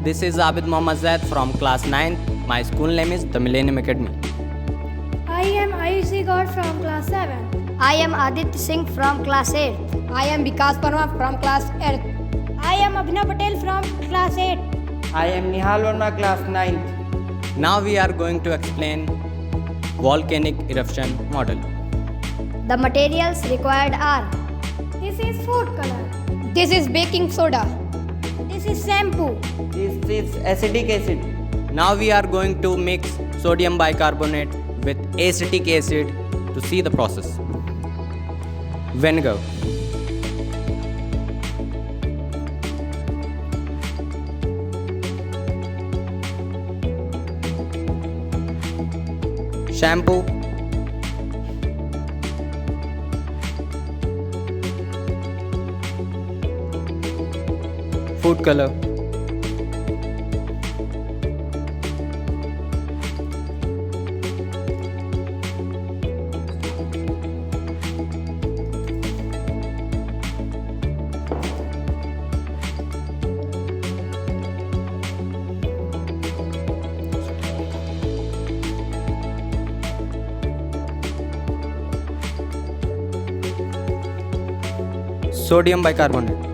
This is Abid Mohammad Zaid from class 9th. My school name is the Millennium Academy. I am Ayushi God from class 7. I am Aditya Singh from class 8. I am Vikas Parma from class 8. I am Abhinav Patel from class 8. I am Nihal Verma, class 9th. Now we are going to explain volcanic eruption model. The materials required are: This is food color. This is baking soda. This is shampoo. This is acetic acid. Now we are going to mix sodium bicarbonate with acetic acid to see the process. Vinegar. Shampoo. Food color. Sodium bicarbonate.